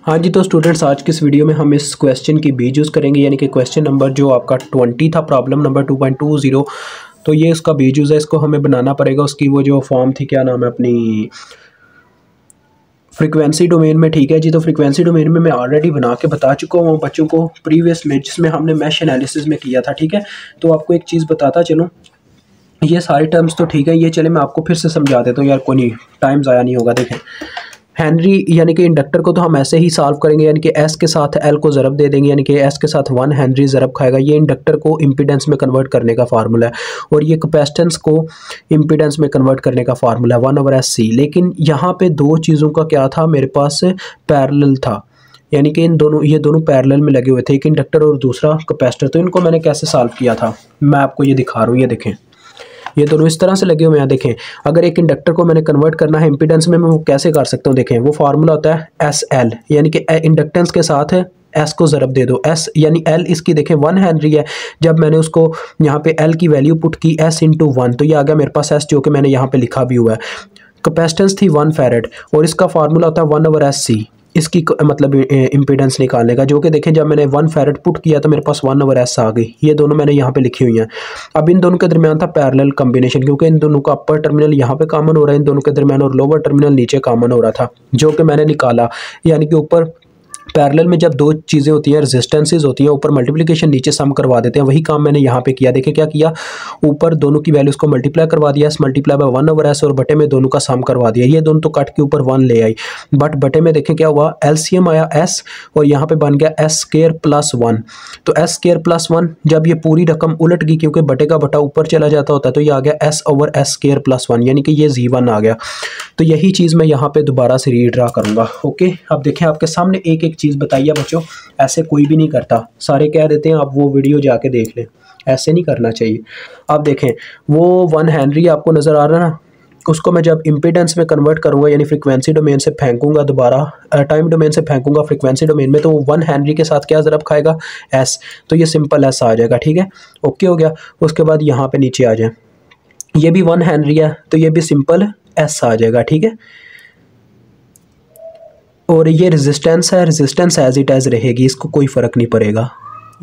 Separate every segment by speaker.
Speaker 1: हाँ जी, तो स्टूडेंट्स आज की इस वीडियो में हम इस क्वेश्चन की बीज यूज़ करेंगे, यानी कि क्वेश्चन नंबर जो आपका 20 था, प्रॉब्लम नंबर 2.20। तो ये इसका बीज यूज़ है, इसको हमें बनाना पड़ेगा। उसकी वो जो फॉर्म थी, क्या नाम है अपनी, फ्रीक्वेंसी डोमेन में। ठीक है जी, तो फ्रीक्वेंसी डोमेन में मैं ऑलरेडी बना के बता चुका हूँ बच्चों को प्रीवियस में, जिसमें हमने मैश एनालिसिस में किया था। ठीक है, तो आपको एक चीज़ बताता चलूँ, ये सारे टर्म्स तो ठीक है, ये चले मैं आपको फिर से समझा देता हूँ यार, कोई नहीं, टाइम ज़ाया नहीं होगा। देखें, हेनरी यानी कि इंडक्टर को तो हम ऐसे ही सॉल्व करेंगे, यानी कि एस के साथ एल को ज़रब दे देंगे, यानी कि एस के साथ 1 हेनरी ज़रब खाएगा। ये इंडक्टर को इम्पीडेंस में कन्वर्ट करने का फार्मूला है, और ये कैपेसिटेंस को इम्पीडेंस में कन्वर्ट करने का फार्मूला है 1/SC। लेकिन यहाँ पे दो चीज़ों का क्या था, मेरे पास पैरेलल था, यानी कि ये दोनों पैरेलल में लगे हुए थे, एक इंडक्टर और दूसरा कैपेसिटर। तो इनको मैंने कैसे सॉल्व किया था, मैं आपको ये दिखा रहा हूँ। ये देखें, ये दोनों इस तरह से लगे हुए हैं। देखें, अगर एक इंडक्टर को मैंने कन्वर्ट करना है इम्पीडेंस में, मैं वो कैसे कर सकता हूँ। देखें, वो फार्मूला होता है SL, यानी कि इंडक्टेंस के साथ एस को ज़रब दे दो, एस यानी एल इसकी देखें 1 हेनरी है। जब मैंने उसको यहाँ पे एल की वैल्यू पुट की S/1, तो ये आ गया मेरे पास एस, जो कि मैंने यहाँ पे लिखा भी हुआ है। कैपेसिटेंस थी 1 फैरेड, और इसका फार्मूला होता है 1/SC, इसकी मतलब इम्पीडेंस निकालने का, जो कि देखें जब मैंने 1 फैरेड पुट किया तो मेरे पास 1/S आ गई। ये दोनों मैंने यहाँ पे लिखी हुई हैं। अब इन दोनों के दरमियान था पैरेलल कॉम्बिनेशन, क्योंकि इन दोनों का अपर टर्मिनल यहाँ पे कॉमन हो रहा है इन दोनों के दरमियान, और लोअर टर्मिनल नीचे कॉमन हो रहा था, जो कि मैंने निकाला। यानी कि ऊपर पैरेलल में जब दो चीज़ें होती हैं, रेजिस्टेंसेस होती हैं, ऊपर मल्टीप्लिकेशन नीचे सम करवा देते हैं, वही काम मैंने यहाँ पे किया। देखिए क्या किया, ऊपर दोनों की वैल्यूज़ को मल्टीप्लाई करवा दिया, मल्टीप्लाई बाय 1/S, और बटे में दोनों का सम करवा दिया। ये दोनों तो कट के ऊपर 1 ले आई, बट बटे में देखें क्या हुआ, एलसीएम आया S, और यहाँ पे बन गया S² + 1। तो S² + 1, जब ये पूरी रकम उलट गई, क्योंकि बटे का बटा ऊपर चला जाता होता है, तो ये आ गया S/S² + 1, यानी कि ये Z1 आ गया। तो यही चीज़ मैं यहाँ पे दोबारा से रीड्रा करूँगा। ओके, अब देखें आपके सामने एक एक चीज़ बताइए बच्चों, ऐसे कोई भी नहीं करता, सारे कह देते हैं, आप वो वीडियो जाके देख लें, ऐसे नहीं करना चाहिए। अब देखें, वो 1 हेनरी आपको नज़र आ रहा है ना, उसको मैं जब इम्पीडेंस में कन्वर्ट करूँगा, यानी फ्रीक्वेंसी डोमेन से फेंकूंगा, दोबारा टाइम डोमेन से फेंकूंगा फ्रीक्वेंसी डोमेन में, तो वो 1 हेनरी के साथ क्या ज़रब खाएगा, S, तो ये सिंपल S आ जाएगा। ठीक है, ओके हो गया। उसके बाद यहाँ पे नीचे आ जाए, ये भी 1 हेनरी है, तो ये भी सिंपल S आ जाएगा। ठीक है, और ये रेजिस्टेंस है, रेजिस्टेंस एज इट एज रहेगी, इसको कोई फ़र्क नहीं पड़ेगा,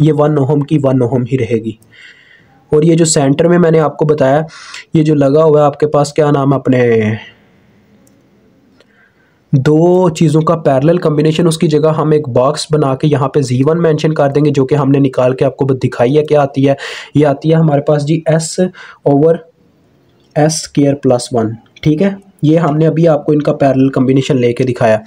Speaker 1: ये 1 ओहम की 1 ओहम ही रहेगी। और ये जो सेंटर में मैंने आपको बताया, ये जो लगा हुआ है आपके पास, क्या नाम है अपने, दो चीज़ों का पैरेलल कॉम्बिनेशन, उसकी जगह हम एक बॉक्स बना के यहाँ पे Z1 मेंशन कर देंगे, जो कि हमने निकाल के आपको दिखाई है। क्या आती है, ये आती है हमारे पास जी S/S² + 1। ठीक है, ये हमने अभी आपको इनका पैरेलल कॉम्बिनेशन लेके दिखाया,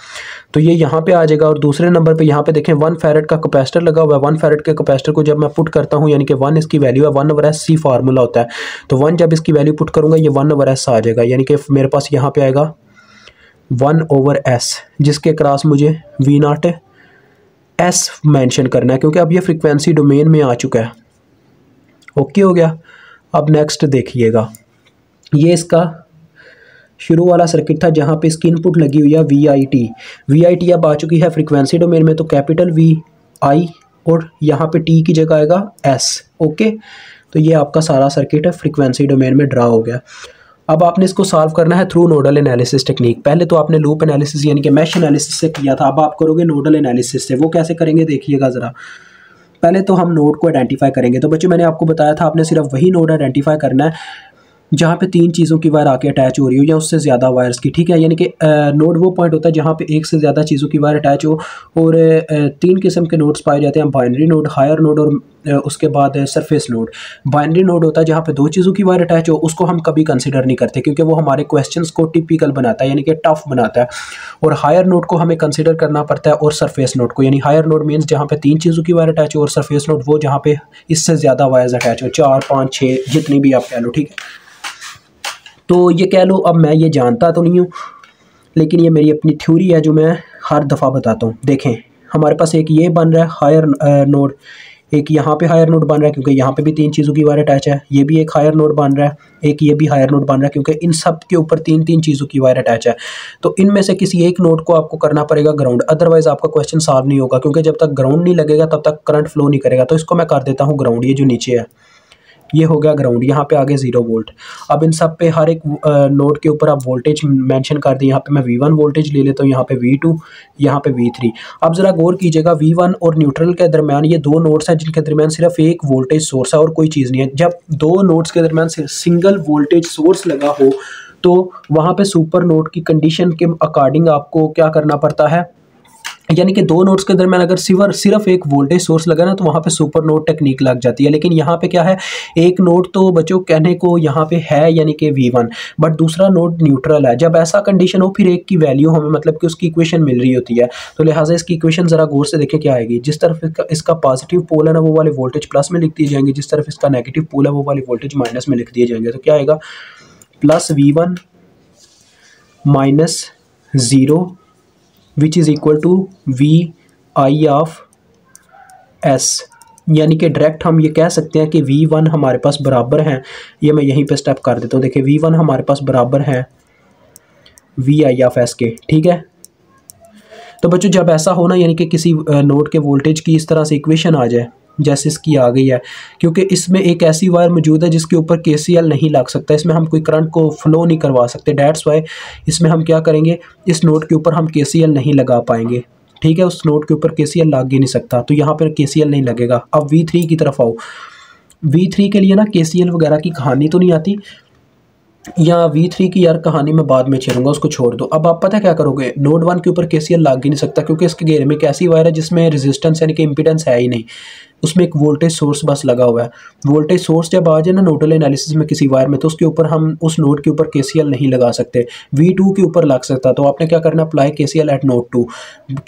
Speaker 1: तो ये यहाँ पे आ जाएगा। और दूसरे नंबर पे यहाँ पे देखें 1 फैरेड का कैपेसिटर लगा हुआ है। 1 फैरेड के कैपेसिटर को जब मैं पुट करता हूँ, यानी कि 1 इसकी वैल्यू है, 1/SC फार्मूला होता है, तो 1 जब इसकी वैल्यू पुट करूँगा, ये 1/S आ जाएगा, यानी कि मेरे पास यहाँ पे आएगा 1/S, जिसके क्रॉस मुझे V0S मेंशन करना है, क्योंकि अब ये फ्रीक्वेंसी डोमेन में आ चुका है। ओके हो गया। अब नेक्स्ट देखिएगा, ये इसका शुरू वाला सर्किट था, जहाँ पे इसकी इनपुट लगी हुई है VIT अब आ चुकी है फ्रीक्वेंसी डोमेन में, तो कैपिटल VI, और यहाँ पे T की जगह आएगा S। ओके, तो ये आपका सारा सर्किट है फ्रीक्वेंसी डोमेन में ड्रा हो गया। अब आपने इसको सॉल्व करना है थ्रू नोडल एनालिसिस टेक्निक। पहले तो आपने लूप एनालिसिस यानी कि मैश एनालिसिस से किया था, अब आप करोगे नोडल एनालिसिस से। वो कैसे करेंगे देखिएगा ज़रा। पहले तो हम नोड को आइडेंटिफाई करेंगे। तो बच्चों मैंने आपको बताया था, आपने सिर्फ वही नोड आइडेंटिफाई करना है जहाँ पे 3 चीज़ों की वायर आके अटैच हो रही हो, या उससे ज़्यादा वायर्स की। ठीक है, यानी कि नोड वो पॉइंट होता है जहाँ पे एक से ज़्यादा चीज़ों की वायर अटैच हो। और 3 किस्म के नोड्स पाए जाते हैं, बाइनरी नोड, हायर नोड, और उसके बाद सरफेस नोड। बाइनरी नोड होता है जहाँ पे 2 चीज़ों की वायर अटैच हो, उसको हम कभी कंसिडर नहीं करते, क्योंकि वो हमारे क्वेश्चंस को टिपिकल बनाता है, यानी कि टफ बनाता है। और हायर नोड को हमें कंसिडर करना पड़ता है, और सरफेस नोड को, यानी हायर नोड मीन्स जहाँ पे 3 चीज़ों की वायर अटैच हो, और सरफेस नोड वो जहाँ पे इससे ज़्यादा वायर्स अटैच हो, 4, 5, 6 जितनी भी आप कह लो। ठीक है, तो ये कह लो, अब मैं ये जानता तो नहीं हूँ, लेकिन ये मेरी अपनी थ्योरी है जो मैं हर दफ़ा बताता हूँ। देखें, हमारे पास एक ये बन रहा है हायर नोड, एक यहाँ पे हायर नोड बन रहा है, क्योंकि यहाँ पे भी 3 चीज़ों की वायर अटैच है। ये भी एक हायर नोड बन रहा है, एक ये भी हायर नोड बन रहा है, क्योंकि इन सब के ऊपर 3 चीज़ों की वायर अटैच है। तो इनमें से किसी एक नोड को आपको करना पड़ेगा ग्राउंड, अदरवाइज़ आपका क्वेश्चन सॉल्व नहीं होगा, क्योंकि जब तक ग्राउंड नहीं लगेगा तब तक करंट फ्लो नहीं करेगा। तो इसको मैं कर देता हूँ ग्राउंड, ये जो नीचे है। ये हो गया ग्राउंड, यहाँ पे आगे 0 वोल्ट। अब इन सब पे हर एक नोड के ऊपर आप वोल्टेज मेंशन कर दें। यहाँ पे मैं V1 वोल्टेज ले लेता हूँ, यहाँ पे V2, यहाँ पे V3। अब ज़रा गौर कीजिएगा, V1 और न्यूट्रल के दरमियान ये दो नोड्स हैं जिनके दरमियान सिर्फ एक वोल्टेज सोर्स है और कोई चीज़ नहीं है। जब दो नोड्स के दरमियान सिंगल वोल्टेज सोर्स लगा हो तो वहाँ पे सुपर नोड की कंडीशन के अकॉर्डिंग आपको क्या करना पड़ता है, यानी कि दो नोड्स के दरमियान अगर सिर्फ एक वोल्टेज सोर्स लगा ना तो वहाँ पे सुपर नोड टेक्निक लग जाती है। लेकिन यहाँ पे क्या है, एक नोड तो बच्चों कहने को यहाँ पे है यानी कि V1, बट दूसरा नोड न्यूट्रल है। जब ऐसा कंडीशन हो फिर एक की वैल्यू हमें मतलब कि उसकी इक्वेशन मिल रही होती है, तो लिहाजा इसकी इक्वेशन ज़रा गौर से देखें क्या आएगी। जिस तरफ इसका पॉजिटिव पोल है ना वो वाले वोल्टेज प्लस में लिख दिए जाएंगे, जिस तरफ इसका नेगेटिव पोल है वो वाले वोल्टेज माइनस में लिख दिए जाएंगे। तो क्या आएगा, plus V1 minus 0 which is equal to VI of S। यानी कि डायरेक्ट हम ये कह सकते हैं कि V1 हमारे पास बराबर हैं, ये मैं यहीं पे स्टेप कर देता हूँ। देखिए V1 हमारे पास बराबर है VI ऑफ S के, ठीक है। तो बच्चों जब ऐसा हो ना, यानी कि किसी नोड के वोल्टेज की इस तरह से इक्वेशन आ जाए जैसे इसकी आ गई है, क्योंकि इसमें एक ऐसी वायर मौजूद है जिसके ऊपर KCL नहीं लग सकता, इसमें हम कोई करंट को फ्लो नहीं करवा सकते। डैट्स वाई इसमें हम क्या करेंगे, इस नोड के ऊपर हम KCL नहीं लगा पाएंगे, ठीक है। उस नोड के ऊपर KCL लग ही नहीं सकता, तो यहाँ पर KCL नहीं लगेगा। अब V3 की तरफ आओ। V3 के लिए ना KCL वगैरह की कहानी तो नहीं आती, या V3 की यार कहानी मैं बाद में छेड़ूंगा, उसको छोड़ दो। अब आप पता क्या करोगे, नोड 1 के ऊपर KCL लग ही नहीं सकता क्योंकि इसके घेरे में एक ऐसी वायर है जिसमें रेजिस्टेंस यानी कि इंपीडेंस है ही नहीं, उसमें एक वोल्टेज सोर्स बस लगा हुआ है। वोल्टेज सोर्स जब आ जाए ना नोडल एनालिसिस में किसी वायर में, तो उसके ऊपर हम उस नोड के ऊपर KCL नहीं लगा सकते। V2 के ऊपर लग सकता, तो आपने क्या करना, apply KCL at node 2।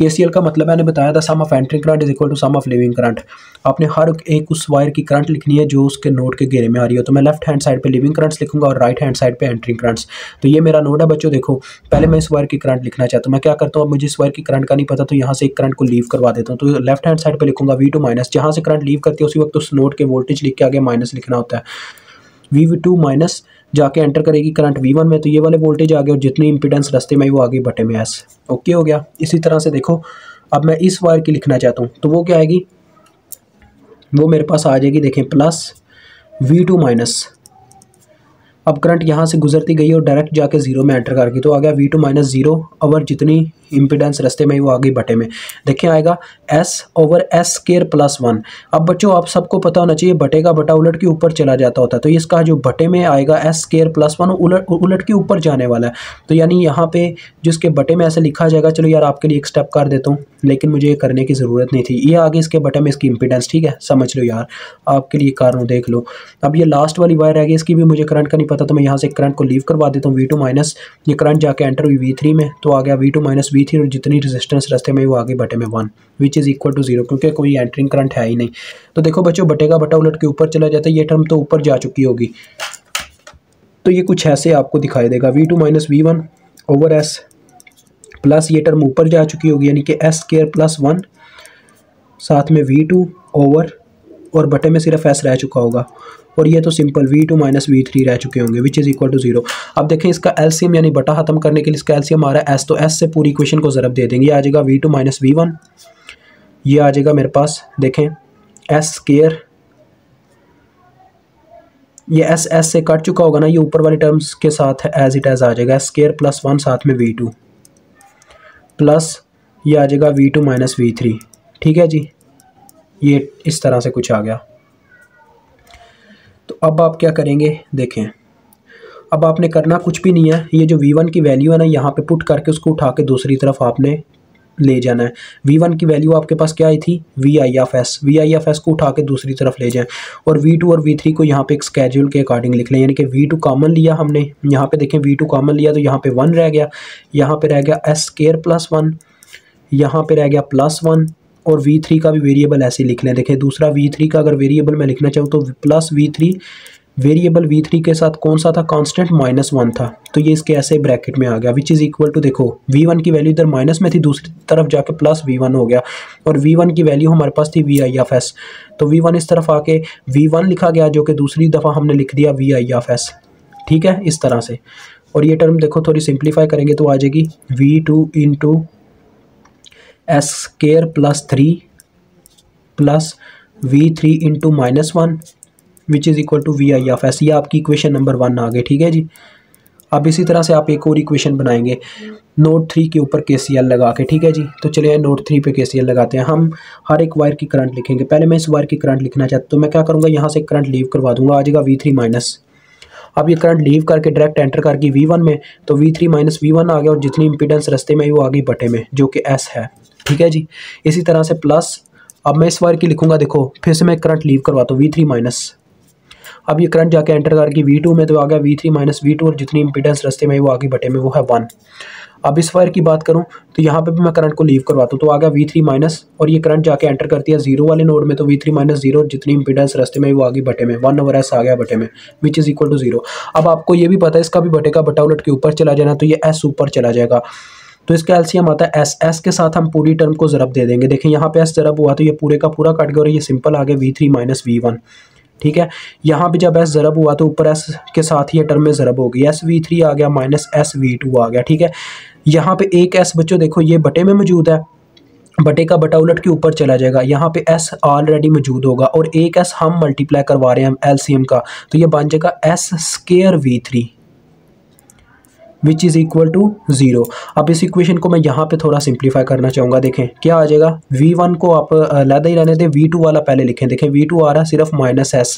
Speaker 1: KCL का मतलब मैंने बताया था, sum of entering current is equal to sum of leaving current. आपने हर एक उस वायर की करंट लिखनी है जो उसके नोड के घेरे में आ रही हो। तो मैं लेफ्ट हैंड साइड पे लीविंग करंट्स लिखूंगा और राइट हैंड साइड पे एंट्रिंग करंट्स। तो ये मेरा नोड है बच्चों। देखो पहले मैं इस वायर की करंट लिखना चाहता हूँ, मैं क्या करता हूँ, अब मुझे इस वायर की करंट का नहीं पता तो यहाँ से एक करंट को लीव करवा देता हूँ। तो लेफ्ट हैंड साइड पे लिखूंगा V2 माइनस, जहाँ से करंट लीव करती है उसी वक्त उस नोड के वोल्टेज लिख के आगे माइनस लिखना होता है। V2 माइनस जाके एंटर करेगी करंट V1 में, तो ये वाले वोल्टेज आ गए और जितनी इंपीडेंस रास्ते में वो आगे बटे में S। ओके हो गया। इसी तरह से देखो अब मैं इस वायर की लिखना चाहता हूँ तो वो क्या आएगी, वो मेरे पास आ जाएगी, देखें प्लस V2 माइनस। अब करंट यहाँ से गुजरती गई और डायरेक्ट जाके 0 में एंटर कर गई, तो आ गया V2 माइनस 0 ओवर जितनी इंपीडेंस रास्ते में वो आ गई बटे में। देखिए आएगा S over S square plus 1। अब बच्चों आप सबको पता होना चाहिए बटे का बटा उलट के ऊपर चला जाता होता है, तो इसका जो बटे में आएगा S स्क्वायर प्लस 1 उलट के ऊपर जाने वाला है। तो यानी यहाँ पे जिसके बटे में ऐसे लिखा जाएगा, चलो यार आपके लिए एक स्टेप कर देता हूँ लेकिन मुझे ये करने की ज़रूरत नहीं थी। ये आगे इसके बटे में इसकी इंपीडेंस, ठीक है, समझ लो यार, आपके लिए कर रहा हूँ, देख लो। अब ये लास्ट वाली वायर है, इसकी भी मुझे करंट का नहीं पता, तो मैं यहाँ से करंट को लीव करवा देता हूँ V2 माइनस। ये करंट जाके एंटर हुई V3 में, तो आ गया V2 माइनस V3 और जितनी रेजिस्टेंस रास्ते में वो आगे बटे में 1 विच इज़ इक्वल टू 0, क्योंकि कोई एंटरिंग करंट है ही नहीं। तो देखो बच्चों बटे का बटा उलट के ऊपर चला जाता है, ये टर्म तो ऊपर जा चुकी होगी, तो ये कुछ ऐसे आपको दिखाई देगा V2 minus V1 over S plus ये टर्म ऊपर जा चुकी होगी यानी कि S स्क्वायर प्लस 1 साथ में V2 ओवर और बटे में सिर्फ S रह चुका होगा, और ये तो सिंपल V2 माइनस V3 रह चुके होंगे विच इज़ इक्वल टू 0। अब देखें इसका एलसीएम यानी बटा खत्म करने के लिए इसका एलसीएम आ रहा है S, तो S से पूरी इक्वेशन को ज़रब दे देंगे, ये आ जाएगा V2 माइनस V1, ये आ जाएगा मेरे पास देखें S स्क्वायर, ये S से कट चुका होगा ना, ये ऊपर वाले टर्म्स के साथ एज इट एज आ जाएगा S स्क्वायर प्लस 1 साथ में V2 प्लस ये आ जाएगा V2 माइनस V3, ठीक है जी, ये इस तरह से कुछ आ गया। तो अब आप क्या करेंगे, देखें अब आपने करना कुछ भी नहीं है, ये जो V1 की वैल्यू है ना यहाँ पे पुट करके उसको उठा के दूसरी तरफ आपने ले जाना है। V1 की वैल्यू आपके पास क्या आई थी, VI ऑफ S को उठा के दूसरी तरफ ले जाएं और V2 और V3 को यहाँ पे एक स्केड्यूल के अकॉर्डिंग लिख लें, यानी कि V2 कॉमन लिया हमने, यहाँ पे देखें V2 कॉमन लिया तो यहाँ पे 1 रह गया, यहाँ पे रह गया S स्क्वायर प्लस 1, यहाँ पे रह गया प्लस 1 और V3 का भी वेरिएबल ऐसे लिख लें। देखें दूसरा V3 का अगर वेरिएबल मैं लिखना चाहूँ तो प्लस V3, वेरिएबल V3 के साथ कौन सा था, कांस्टेंट -1 था, तो ये इसके ऐसे ब्रैकेट में आ गया विच इज़ इक्वल टू, देखो V1 की वैल्यू इधर माइनस में थी, दूसरी तरफ जाके प्लस V1 हो गया और V1 की वैल्यू हमारे पास थी VI ऑफ S, तो V1 इस तरफ आके V1 लिखा गया जो कि दूसरी दफ़ा हमने लिख दिया VI ऑफ S, ठीक है, इस तरह से। और ये टर्म देखो थोड़ी सिंप्लीफाई करेंगे तो आ जाएगी V2 into S square plus 3 plus V3 into -1 which is equal to V I of S. ये आपकी इक्वेशन नंबर 1 आ गई, ठीक है जी। अब इसी तरह से आप एक और इक्वेशन बनाएंगे नोड 3 के ऊपर KCL लगा के, ठीक है जी। तो चलिए नोड 3 पे KCL लगाते हैं। हम हर एक वायर की करंट लिखेंगे। पहले मैं इस वायर की करंट लिखना चाहता हूँ, तो मैं क्या करूँगा, यहाँ से करंट लीव करवा दूंगा, आ जाएगा V3 माइनस। अब ये करंट लीव करके डायरेक्ट एंटर करके V1 में, तो V3 माइनस V1 आ गया और जितनी इंपीडेंस रास्ते में वो आ गई बटे में, जो कि S है, ठीक है जी। इसी तरह से प्लस, अब मैं इस वायर की लिखूंगा, देखो फिर से मैं करंट लीव करवाता हूँ V3 माइनस। अब ये करंट जाके एंटर करके V2 में, तो आ गया V3 माइनस V2 और जितनी इंपीडेंस रास्ते में वो आ गई बटे में, वो है 1। अब इस वायर की बात करूं तो यहाँ पे भी मैं करंट को लीव करवाता हूँ, तो आ गया V3 माइनस और ये करंट जाके एंटर करती है 0 वाले नोड में, तो V3 माइनस 0 और जितनी इंपीडेंस रास्ते में वो आ गई बटे में, 1/S आ गया बटे में, विच इज़ इक्वल टू 0। अब आपको ये भी पता है इसका भी बटे का बटा उलट के ऊपर चला जाना, तो ये S ऊपर चला जाएगा, तो इसका एलसीएम आता है S के साथ हम पूरी टर्म को ज़रब दे देंगे। देखिए यहाँ पे S ज़रब हुआ तो ये पूरे का पूरा कट गया और ये सिंपल आ गया V3 माइनस V1, ठीक है। यहाँ पे जब S ज़रब हुआ तो ऊपर S के साथ ये टर्म में ज़रब होगी, SV3 आ गया माइनस SV2 आ गया, ठीक है। यहाँ पे एक S बच्चों देखो ये बटे में मौजूद है, बटे का बटा उलट के ऊपर चला जाएगा, यहाँ पे S ऑलरेडी मौजूद होगा और एक S हम मल्टीप्लाई करवा रहे हैं एलसीएम का, तो ये बन जाएगा S square V3 which is equal to 0। अब इस इक्वेशन को मैं यहाँ पे थोड़ा सिंप्लीफाई करना चाहूँगा। देखें क्या आ जाएगा, V1 को आप अलग ही रहने दें, V2 वाला पहले लिखें। देखें V2 आ रहा है सिर्फ माइनस S,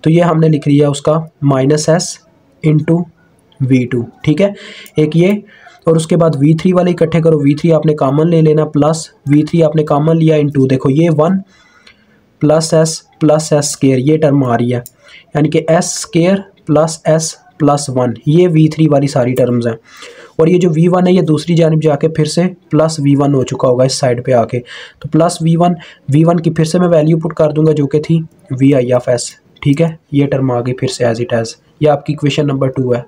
Speaker 1: तो ये हमने लिख लिया उसका माइनस S इंटू V2, ठीक है। एक ये और उसके बाद V3 वाले इकट्ठे करो, V3 आपने कॉमन ले लेना प्लस V3 आपने कॉमन लिया इंटू, देखो ये 1 प्लस S स्क्वायर ये टर्म आ रही है, यानी कि S square plus S plus 1, ये V3 वाली सारी टर्म्स हैं। और ये जो V1 है ये दूसरी जानिब जाके फिर से प्लस V1 हो चुका होगा इस साइड पे आके, तो प्लस V1 की फिर से मैं वैल्यू पुट कर दूंगा जो कि थी VI ऑफ S, ठीक है। ये टर्म आ गई फिर से एज इट एज, ये आपकी इक्वेशन नंबर 2 है।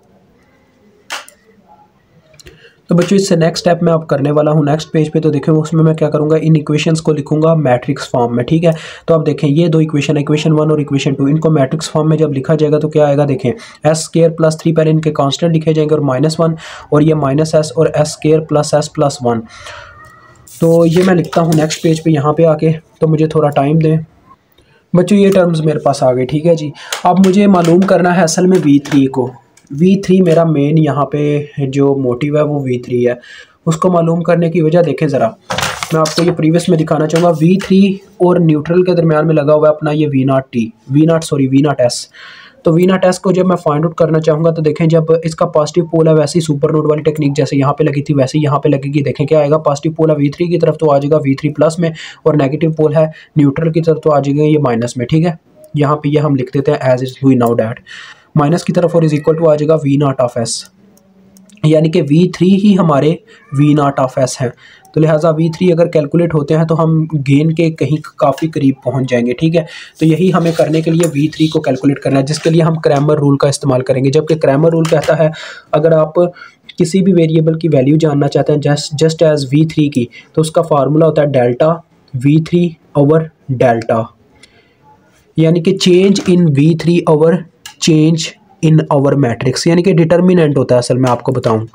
Speaker 1: तो बच्चों इससे नेक्स्ट स्टेप मैं अब करने वाला हूँ नेक्स्ट पेज पे, तो देखें उसमें मैं क्या करूँगा, इन इक्वेशंस को लिखूंगा मैट्रिक्स फॉर्म में, ठीक है। तो अब देखें ये दो इक्वेशन, इक्वेशन 1 और इक्वेशन 2, इनको मैट्रिक्स फॉर्म में जब लिखा जाएगा तो क्या आएगा, देखें S स्क्वायर प्लस 3 पहले इनके कांस्टेंट लिखे जाएंगे और -1 और ये माइनस S और S square plus S plus 1। तो ये मैं लिखता हूँ नेक्स्ट पेज पर यहाँ पर आके, तो मुझे थोड़ा टाइम दें बच्चों। ये टर्म्स मेरे पास आ गए, ठीक है जी। अब मुझे मालूम करना है असल में V3 को, V3 मेरा मेन यहाँ पे जो मोटिव है वो V3 है, उसको मालूम करने की वजह देखें ज़रा, मैं आपको ये प्रीवियस में दिखाना चाहूँगा। V3 और न्यूट्रल के दरमियान में लगा हुआ है अपना ये V0 S। तो V0 S को जब मैं फाइंड आउट करना चाहूँगा तो देखें जब इसका पॉजिटिव पोल है वैसे ही सुपर नोड वाली टेक्निक जैसे यहाँ पे लगी थी वैसे ही यहाँ पे लगेगी। देखें क्या आएगा, पॉजिटिव पोल है V3 की तरफ तो आ जाएगा V3 प्लस में, और नेगेटिव पोल है न्यूट्रल की तरफ तो आ जाएगा ये माइनस में, ठीक है। यहाँ पे ये हम लिख देते हैं as is we now that, minus की तरफ और इज इक्वल टू आ जाएगा V0 ऑफ S, यानी कि V3 ही हमारे V0 ऑफ S है। तो लिहाजा V3 अगर कैलकुलेट होते हैं तो हम गेन के कहीं काफ़ी करीब पहुंच जाएंगे, ठीक है। तो यही हमें करने के लिए V3 को कैलकुलेट करना है, जिसके लिए हम क्रैमर रूल का इस्तेमाल करेंगे। जबकि क्रैमर रूल कहता है अगर आप किसी भी वेरिएबल की वैल्यू जानना चाहते हैं जस्ट एज V3 की, तो उसका फार्मूला होता है डेल्टा V3 ओवर डेल्टा, यानी कि change in V3 over change in our matrix, यानी कि डिटर्मिनेंट होता है असल में आपको बताऊं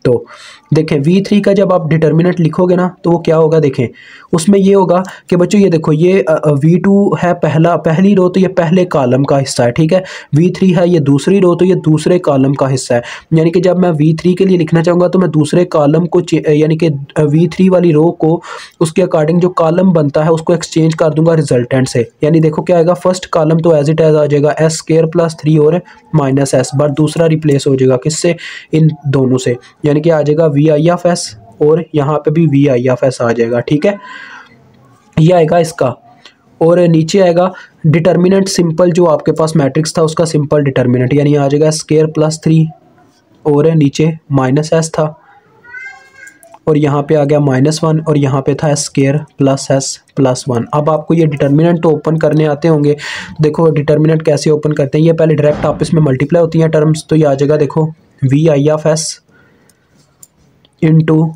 Speaker 1: तो। देखें V3 का जब आप डिटर्मिनेंट लिखोगे ना तो वो क्या होगा, देखें उसमें ये होगा कि बच्चों ये देखो ये V2 है पहली रो तो ये पहले कॉलम का हिस्सा है, ठीक है। V3 है ये दूसरी रो तो ये दूसरे कॉलम का हिस्सा है, यानी कि जब मैं V3 के लिए लिखना चाहूँगा तो मैं दूसरे कॉलम को यानी कि V3 वाली रो को उसके अकॉर्डिंग जो कॉलम बनता है उसको एक्सचेंज कर दूंगा रिजल्टेंट से। यानी देखो क्या आएगा, फर्स्ट कॉलम तो एज इट एज आ जाएगा S स्क्वायर प्लस 3 और माइनस S, बट दूसरा रिप्लेस हो जाएगा किससे, इन दोनों से, यानी कि आ जाएगा VI ऑफ S और यहाँ पे भी VI ऑफ S आ जाएगा, ठीक है। ये आएगा इसका, और नीचे आएगा डिटर्मिनेंट सिंपल जो आपके पास मैट्रिक्स था उसका सिंपल डिटर्मिनेंट, यानी आ जाएगा स्क्वायर प्लस 3 और नीचे माइनस S था और यहाँ पे आ गया -1 और यहाँ पे था स्क्वायर प्लस S प्लस 1। अब आपको ये डिटर्मिनेंट तो ओपन करने आते होंगे, देखो डिटर्मिनेंट कैसे ओपन करते हैं, ये पहले डायरेक्ट आपस में मल्टीप्लाई होती हैं टर्म्स, तो ये आ जाएगा देखो VI of S into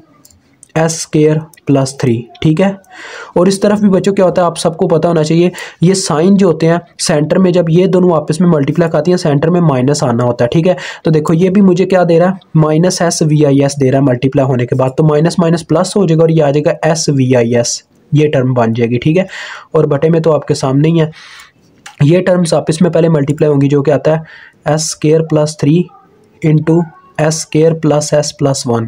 Speaker 1: S square plus 3, ठीक है। और इस तरफ भी बच्चों क्या होता है आप सबको पता होना चाहिए, ये साइन जो होते हैं सेंटर में जब ये दोनों आपस में मल्टीप्लाई खाती हैं सेंटर में माइनस आना होता है, ठीक है। तो देखो ये भी मुझे क्या दे रहा है, -S VIS दे रहा है मल्टीप्लाई होने के बाद, तो माइनस माइनस प्लस हो जाएगा और ये आ जाएगा S VIS, ये टर्म बन जाएगी, ठीक है। और बटे में तो आपके सामने ही है, ये टर्म्स आपस में पहले मल्टीप्लाई होंगी, जो कि आता है S square plus 3 into S square plus S plus 1,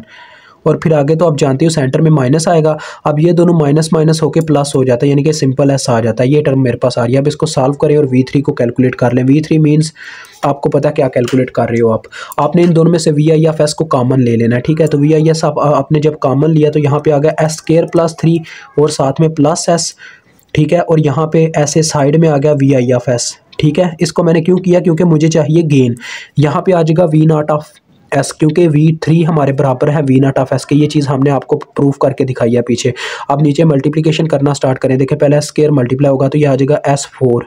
Speaker 1: और फिर आगे तो आप जानते हो सेंटर में माइनस आएगा। अब ये दोनों माइनस माइनस होके प्लस हो जाता है, यानी कि सिंपल एस आ जाता है। ये टर्म मेरे पास आ रही है। अब इसको सॉल्व करें और V3 को कैलकुलेट कर लें। V3 मीन्स आपको पता क्या कैलकुलेट कर रहे हो आप, आपने इन दोनों में से VIFS को कॉमन ले लेना है, ठीक है। तो VIS आपने जब कॉमन लिया तो यहाँ पे आ गया एस स्केयर प्लस 3 और साथ में प्लस एस, ठीक है, और यहाँ पे ऐसे साइड में आ गया VIFS, ठीक है। इसको मैंने क्यों किया, क्योंकि मुझे चाहिए गेन। यहाँ पे आ जाएगा V0 ऑफ एस, क्योंकि V3 हमारे बराबर है V0 ऑफ एस के। ये चीज़ हमने आपको प्रूफ करके दिखाई है पीछे। अब नीचे मल्टीप्लिकेशन करना स्टार्ट करें। देखिए पहले एस स्केयर मल्टीप्लाई होगा तो ये आ जाएगा S4,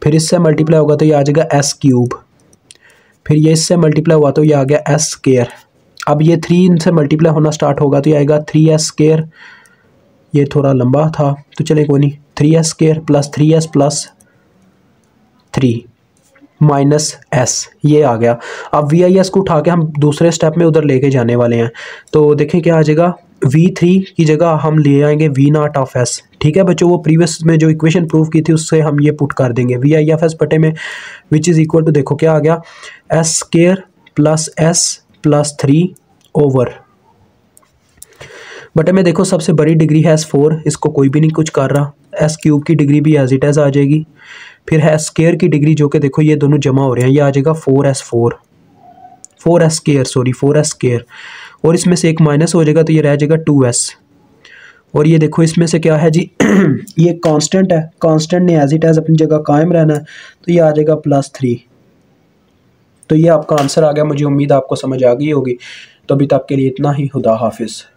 Speaker 1: फिर इससे मल्टीप्लाई होगा तो ये आ जाएगा S क्यूब, फिर ये इससे मल्टीप्लाई हुआ तो ये आ गया S स्केयर। अब ये 3 इनसे मल्टीप्लाई होना स्टार्ट होगा तो ये आएगा 3S स्केयर। ये थोड़ा लंबा था तो चले कोई नहीं, 3S square plus 3S plus 3 minus S, ये आ गया। अब VIS को उठा के हम दूसरे स्टेप में उधर लेके जाने वाले हैं। तो देखें क्या आ जाएगा, V3 की जगह हम ले आएंगे V0 ऑफ एस, ठीक है बच्चों। वो प्रीवियस में जो इक्वेशन प्रूव की थी उससे हम ये पुट कर देंगे VIFS बटे में, विच इज़ इक्वल टू, देखो क्या आ गया, S square plus S plus 3 over बटे में, देखो सबसे बड़ी डिग्री है S4, इसको कोई भी नहीं कुछ कर रहा। S क्यूब की डिग्री भी एज इट एज आ जाएगी। फिर है स्केयर की डिग्री, जो कि देखो ये दोनों जमा हो रहे हैं, ये आ जाएगा 4S स्केयर, और इसमें से एक माइनस हो जाएगा तो ये रह जाएगा 2S। और ये देखो इसमें से क्या है जी ये कांस्टेंट है, कांस्टेंट ने एज इट एज अपनी जगह कायम रहना है, तो ये आ जाएगा प्लस 3। तो ये आपका आंसर आ गया। मुझे उम्मीद आपको समझ आ गई होगी। तो अभी तक के लिए इतना ही। खुदा हाफिज़।